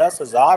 10,000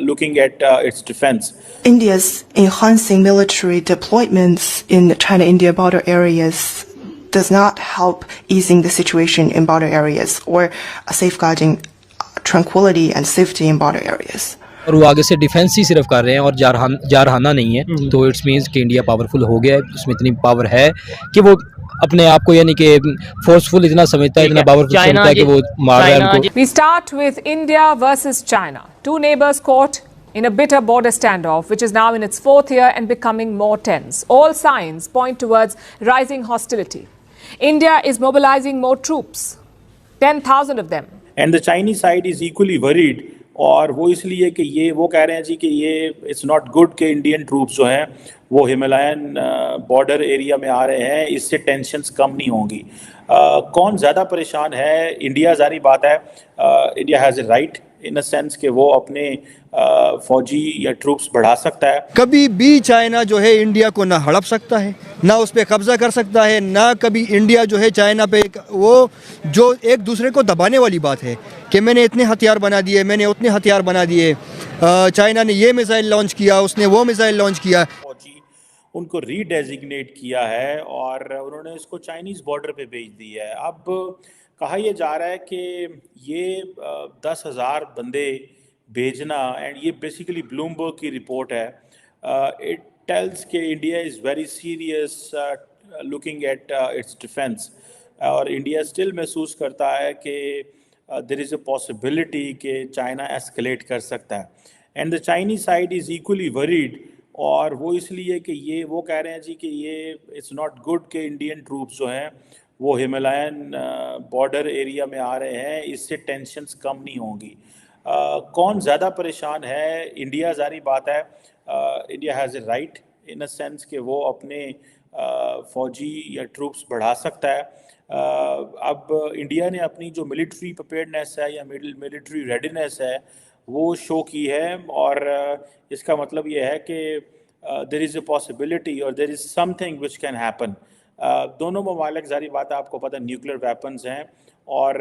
looking at its defense. India's enhancing military deployments in China-India border areas does not help easing the situation in border areas or safeguarding tranquility and safety in border areas. اور وہ آگے سے defence ہی صرف کر رہے ہیں اور جارحانہ نہیں ہے، تو اٹس مینس کہ انڈیا پاورفل ہو گیا ہے، اس میں اتنی پاور ہے کہ وہ اپنے آپ کو یعنی کہ فورسفل اتنا سمجھتا ہے، اتنا پاورفل سمجھتا ہے کہ وہ مار رہا ہے ان کو۔ We start with India versus China. Two neighbors caught in a bitter border standoff, which is now in its 4th year and becoming more tense. All signs point towards rising hostility. India is mobilizing more troops, 10,000 of them. And the Chinese side is equally worried. اور وہ اس لیے کہ یہ وہ کہہ رہے ہیں جی کہ یہ اٹس ناٹ گڈ کہ انڈین ٹروپس جو ہیں وہ ہمالین بارڈر ایریا میں آ رہے ہیں، اس سے ٹینشنز کم نہیں ہوں گی۔ کون زیادہ پریشان ہے؟ انڈیا، ظاہری بات ہے، India has a right in a sense کہ وہ اپنے فوجی یا ٹروپس بڑھا سکتا ہے۔ کبھی بھی چائنا جو ہے انڈیا کو نہ ہڑپ سکتا ہے، نہ اس پہ قبضہ کر سکتا ہے، نہ کبھی انڈیا جو ہے چائنا پہ وہ جو ایک دوسرے کو دبانے والی بات ہے کہ میں نے اتنے ہتھیار بنا دیے، میں نے اتنے ہتھیار بنا دیے، چائنا نے یہ میزائل لانچ کیا، اس نے وہ میزائل لانچ کیا۔ فوجی ان کو ری ڈیزگنیٹ کیا ہے اور انہوں نے اس کو چائنیز بارڈر پہ بھیج دیا ہے۔ اب کہا یہ جا رہا ہے کہ یہ 10,000 بندے بھیجنا، اینڈ یہ بیسیکلی بلومبرگ کی رپورٹ ہے، اٹ ٹیلس کہ India is very serious looking at its defence, اور انڈیا اسٹل محسوس کرتا ہے کہ دیر از اے پاسبلٹی کہ چائنا ایسکلیٹ کر سکتا ہے، and the Chinese side is equally worried, اور وہ اس لیے کہ یہ وہ کہہ رہے ہیں جی کہ یہ اٹس ناٹ گڈ کہ انڈین ٹروپس جو ہیں وہ ہمالین بارڈر ایریا میں آ رہے ہیں، اس سے ٹینشنز کم نہیں ہوں گی۔ کون زیادہ پریشان ہے؟ انڈیا، ظاہری بات ہے، India has a right in a sense کہ وہ اپنے فوجی یا ٹروپس بڑھا سکتا ہے۔ اب انڈیا نے اپنی جو ملٹری پریپیئرڈنیس ہے یا ملٹری ریڈینیس ہے وہ شو کی ہے، اور اس کا مطلب یہ ہے کہ there is a possibility or there is something which can happen. دونوں ممالک، ظاہری بات ہے، آپ کو پتہ نیوکلیر ویپنز ہیں، اور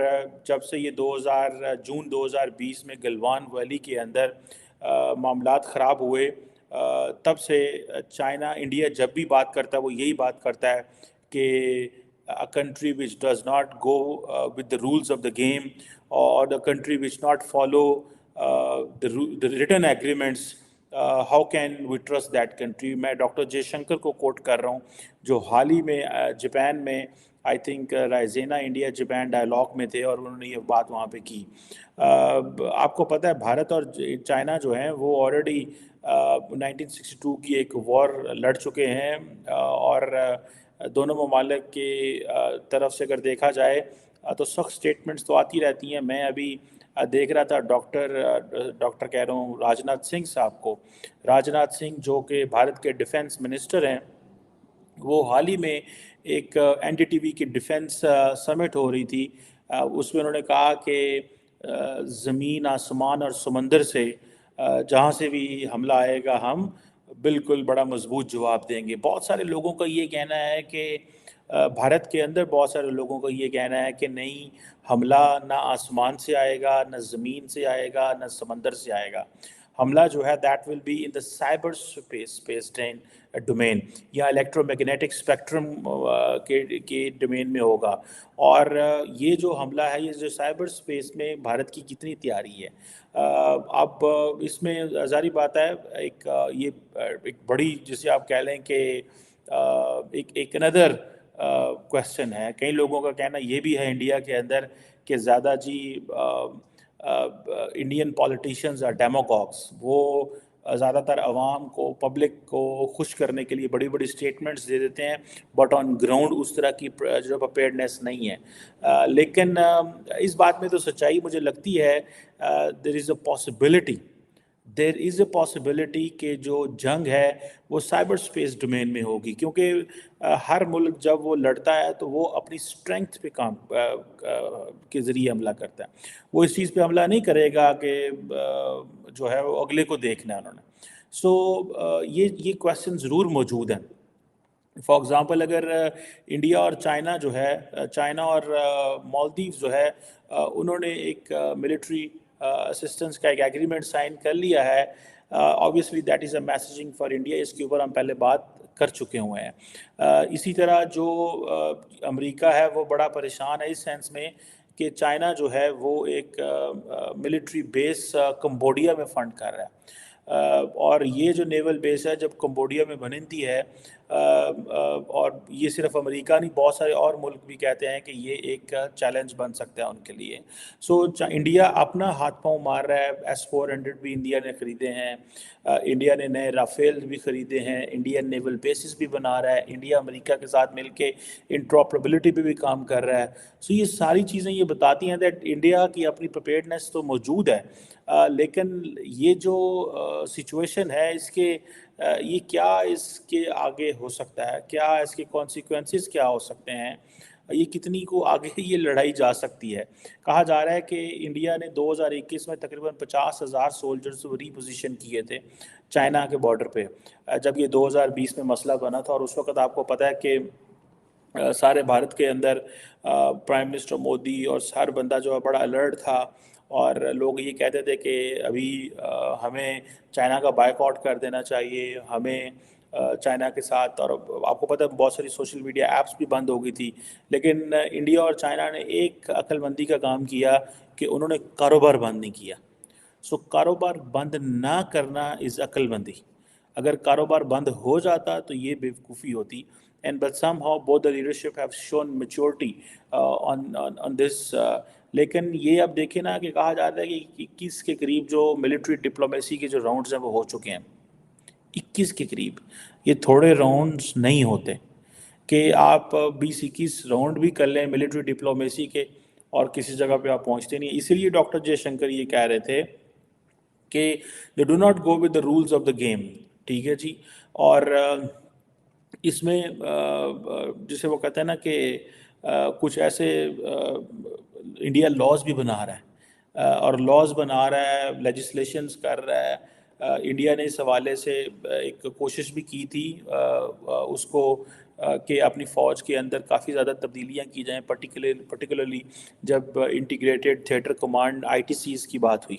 جب سے یہ جون 2020 میں گلوان ویلی کے اندر معاملات خراب ہوئے، تب سے چائنا، انڈیا جب بھی بات کرتا ہے وہ یہی بات کرتا ہے کہ a country which does not go with the rules of the game, or the country which not follow the written agreements, how can we trust that country؟ میں ڈاکٹر جے شنکر کو کوٹ کر رہا ہوں، جو حال ہی میں جاپان میں I think Raisina India Japan dialogue میں تھے، اور انہوں نے یہ بات وہاں پہ کی۔ آپ کو پتہ ہے بھارت اور چائنا جو ہیں وہ آلریڈی 1962 کی ایک وار لڑ چکے ہیں، اور دونوں ممالک کی طرف سے اگر دیکھا جائے تو سخت سٹیٹمنٹس تو آتی رہتی ہیں۔ میں ابھی دیکھ رہا تھا ڈاکٹر کہہ رہا ہوں راجناتھ سنگھ صاحب کو، راجناتھ سنگھ جو کہ بھارت کے ڈیفنس منسٹر ہیں، وہ حال ہی میں ایک این ڈی ٹی وی کی ڈیفنس سمٹ ہو رہی تھی، اس میں انہوں نے کہا کہ زمین، آسمان اور سمندر سے جہاں سے بھی حملہ آئے گا ہم بالکل بڑا مضبوط جواب دیں گے۔ بہت سارے لوگوں کا یہ کہنا ہے کہ بھارت کے اندر بہت سارے لوگوں کا یہ کہنا ہے کہ نہیں، حملہ نہ آسمان سے آئے گا، نہ زمین سے آئے گا، نہ سمندر سے آئے گا۔ حملہ جو ہے that will be in the cyber space domain, یا الیکٹرو میگنیٹک اسپیکٹرم کے ڈومین میں ہوگا، اور یہ جو حملہ ہے، یہ جو سائبر اسپیس میں بھارت کی کتنی تیاری ہے۔ اب اس میں ظاہری بات ہے یہ ایک بڑی، جسے آپ کہہ لیں کہ ایک اندر کویسچن ہے۔ کئی لوگوں کا کہنا یہ بھی ہے انڈیا کے اندر کہ زیادہ جی انڈین پولیٹیشینز اور ڈیموگاگس، وہ زیادہ تر عوام کو، پبلک کو خوش کرنے کے لیے بڑی بڑی سٹیٹمنٹس دے دیتے ہیں، بٹ آن گراؤنڈ اس طرح کی جو پریپیئرڈنیس نہیں ہے۔ لیکن اس بات میں تو سچائی مجھے لگتی ہے دیر is a possibility there is a possibility کہ جو جنگ ہے وہ سائبر اسپیس ڈومین میں ہوگی، کیونکہ ہر ملک جب وہ لڑتا ہے تو وہ اپنی اسٹرینگتھ پہ کام کے ذریعے حملہ کرتا ہے. وہ اس چیز پہ حملہ نہیں کرے گا کہ جو ہے وہ اگلے کو دیکھنا ہے انہوں نے. سو یہ کویسچن ضرور موجود ہیں. فار ایگزامپل اگر انڈیا اور چائنا جو ہے، چائنا اور مالدیوز جو ہے، انہوں نے ایک ملٹری اسسٹنس کا ایک ایگریمنٹ سائن کر لیا ہے. obviously that is a messaging for India, اس کے اوپر ہم پہلے بات کر چکے ہوئے ہیں. اسی طرح جو امریکہ ہے وہ بڑا پریشان ہے اس سینس میں کہ چائنا جو ہے وہ ایک ملٹری بیس کمبوڈیا میں فنڈ کر رہا ہے. اور یہ جو نیول بیس ہے جب کمبوڈیا میں بنتی ہے، اور یہ صرف امریکہ نہیں، بہت سارے اور ملک بھی کہتے ہیں کہ یہ ایک چیلنج بن سکتا ہے ان کے لیے. سو انڈیا اپنا ہاتھ پاؤں مار رہا ہے. S-400 بھی انڈیا نے خریدے ہیں، انڈیا نے نئے رافیل بھی خریدے ہیں، انڈین نیول بیسز بھی بنا رہا ہے، انڈیا امریکہ کے ساتھ مل کے انٹرآپریبلٹی پہ بھی کام کر رہا ہے. سو یہ ساری چیزیں یہ بتاتی ہیں دیٹ انڈیا کی اپنی پریپیئرڈنس تو موجود ہے، لیکن یہ جو سچویشن ہے اس کے یہ کیا اس کے آگے ہو سکتا ہے، کیا اس کے کانسیکوینسز کیا ہو سکتے ہیں، یہ کتنی کو آگے یہ لڑائی جا سکتی ہے. کہا جا رہا ہے کہ انڈیا نے 2021 میں تقریباً 50,000 سولجرز ری پوزیشن کیے تھے چائنا کے بارڈر پہ، جب یہ 2020 میں مسئلہ بنا تھا. اور اس وقت آپ کو پتہ ہے کہ سارے بھارت کے اندر پرائم منسٹر مودی اور ہر بندہ جو ہے بڑا الرٹ تھا، اور لوگ یہ کہتے تھے کہ ابھی ہمیں چائنا کا بائیک آؤٹ کر دینا چاہیے، ہمیں چائنا کے ساتھ. اور آپ کو پتہ ہے بہت ساری سوشل میڈیا ایپس بھی بند ہو گئی تھی، لیکن انڈیا اور چائنا نے ایک عقل مندی کا کام کیا کہ انہوں نے کاروبار بند نہیں کیا. سو کاروبار بند نہ کرنا از عقل مندی. اگر کاروبار بند ہو جاتا تو یہ بیوقوفی ہوتی. And but somehow both the leadership have shown maturity on this. لیکن یہ اب دیکھیں نا کہ کہا جاتا ہے کہ 21 کے قریب جو ملٹری ڈپلومیسی کے جو راؤنڈز ہیں وہ ہو چکے ہیں. 21 کے قریب، یہ تھوڑے راؤنڈز نہیں ہوتے کہ آپ 20-21 راؤنڈ بھی کر لیں ملٹری ڈپلومیسی کے اور کسی جگہ پہ آپ پہنچتے نہیں. اسی لیے ڈاکٹر جے شنکر یہ کہہ رہے تھے کہ they do not go with the rules of the game. ٹھیک ہے جی. اور اس میں جسے وہ کہتے ہیں نا کہ کچھ ایسے انڈیا لاز بھی بنا رہا ہے، اور لاز بنا رہا ہے، لیجسلیشنز کر رہا ہے. انڈیا نے اس حوالے سے ایک کوشش بھی کی تھی اس کو کہ اپنی فوج کے اندر کافی زیادہ تبدیلیاں کی جائیں، پرٹیکولرلی جب انٹیگریٹڈ تھیٹر کمانڈ ITCs کی بات ہوئی.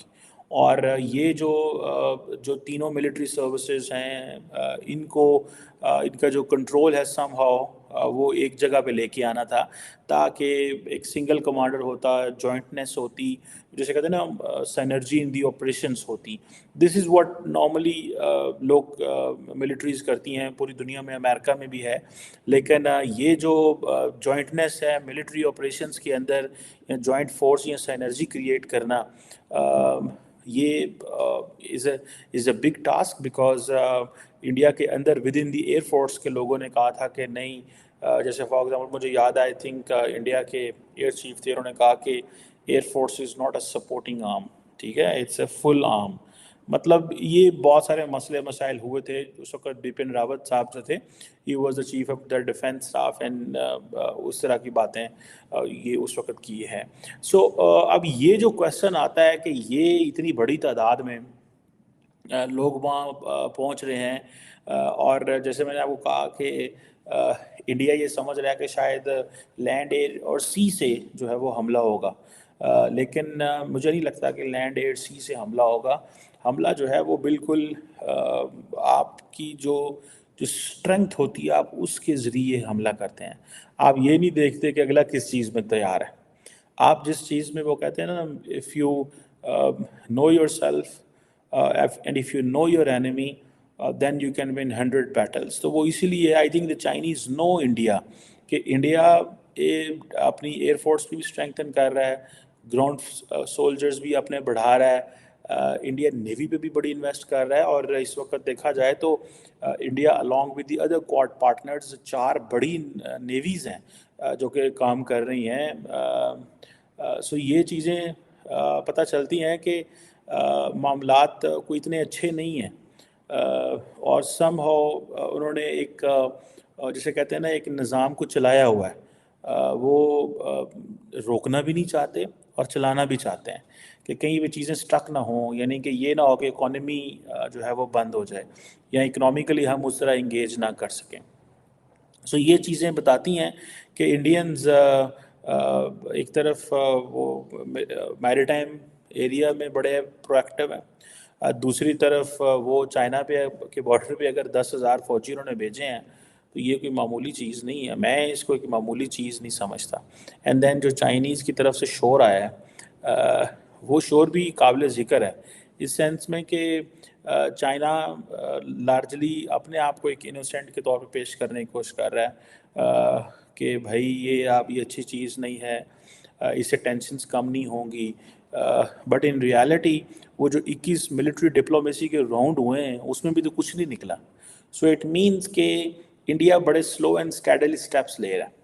اور یہ جو تینوں ملٹری سروسز ہیں ان کا جو کنٹرول ہے سم ہاؤ وہ ایک جگہ پہ لے کے آنا تھا تاکہ ایک سنگل کمانڈر ہوتا، جوائنٹنیس ہوتی، جیسے کہتے ہیں نا سینرجی ان دی آپریشنس ہوتی. دس از واٹ نارملی لوگ ملٹریز کرتی ہیں پوری دنیا میں، امریکہ میں بھی ہے. لیکن یہ جو جوائنٹنیس ہے ملٹری آپریشنس کے اندر، یا جوائنٹ فورس یا سینرجی کریٹ کرنا، یہ is a big task. Because India کے اندر within the air force کے لوگوں نے کہا تھا کہ نہیں، جیسے فار ایگزامپل مجھے یاد آئی تھنک انڈیا کے ایئر چیف تھے، انہوں نے کہا کہ air force is not a supporting arm. ٹھیک ہے، اٹس اے فل آرم. مطلب یہ بہت سارے مسائل ہوئے تھے اس وقت. بپن راوت صاحب جو تھے، he was the chief of the defence staff, and اس طرح کی باتیں یہ اس وقت کی ہے. سو اب یہ جو کویسچن آتا ہے کہ یہ اتنی بڑی تعداد میں لوگ وہاں پہنچ رہے ہیں، اور جیسے میں نے آپ کو کہا کہ انڈیا یہ سمجھ رہا ہے کہ شاید لینڈ، ایئر اور سی سے جو ہے وہ حملہ ہوگا، لیکن مجھے نہیں لگتا کہ لینڈ، ایئر، سی سے حملہ ہوگا. حملہ جو ہے وہ بالکل آپ کی جو اسٹرینگتھ ہوتی ہے آپ اس کے ذریعے حملہ کرتے ہیں. آپ یہ نہیں دیکھتے کہ اگلا کس چیز میں تیار ہے. آپ جس چیز میں، وہ کہتے ہیں نا if you know yourself and if you know your enemy then you can win 100 battles. تو وہ اسی لیے I think the Chinese know India, کہ انڈیا اپنی ایئر فورس بھی اسٹرینگتھن کر رہا ہے، گراؤنڈ سولجرز بھی اپنے بڑھا رہا ہے، انڈین نیوی پہ بھی بڑی انویسٹ کر رہا ہے. اور اس وقت دیکھا جائے تو India along with the other quad partners 4 بڑی نیویز ہیں جو کہ کام کر رہی ہیں. سو یہ چیزیں پتہ چلتی ہیں کہ معاملات کوئی اتنے اچھے نہیں ہیں, اور سم ہاؤ انہوں نے ایک جسے کہتے ہیں نا ایک نظام کو چلایا ہوا ہے, وہ روکنا بھی نہیں چاہتے اور چلانا بھی چاہتے ہیں کہ کہیں وہ چیزیں سٹک نہ ہوں, یعنی کہ یہ نہ ہو کہ اکانومی جو ہے وہ بند ہو جائے یا اکنامیکلی ہم اس طرح انگیج نہ کر سکیں. سو یہ چیزیں بتاتی ہیں کہ انڈینز ایک طرف وہ میری ٹائم ایریا میں بڑے پرو ایکٹیو ہیں, دوسری طرف وہ چائنا پہ کے بارڈر پہ اگر 10,000 فوجی انہوں نے بھیجے ہیں تو یہ کوئی معمولی چیز نہیں ہے, میں اس کو ایک معمولی چیز نہیں سمجھتا. اینڈ دین جو چائنیز کی طرف سے شور آیا ہے وہ شور بھی قابل ذکر ہے اس سینس میں کہ چائنا لارجلی اپنے آپ کو ایک انوسینٹ کے طور پہ پیش کرنے کی کوشش کر رہا ہے کہ بھائی یہ اچھی چیز نہیں ہے, اس سے ٹینشنز کم نہیں ہوں گی, بٹ ان ریالٹی وہ جو 21 ملٹری ڈپلومیسی کے راؤنڈ ہوئے ہیں اس میں بھی تو کچھ نہیں نکلا. سو اٹ مینس کہ انڈیا بڑے سلو اینڈ اسٹیڈلی اسٹیپس لے رہا ہے.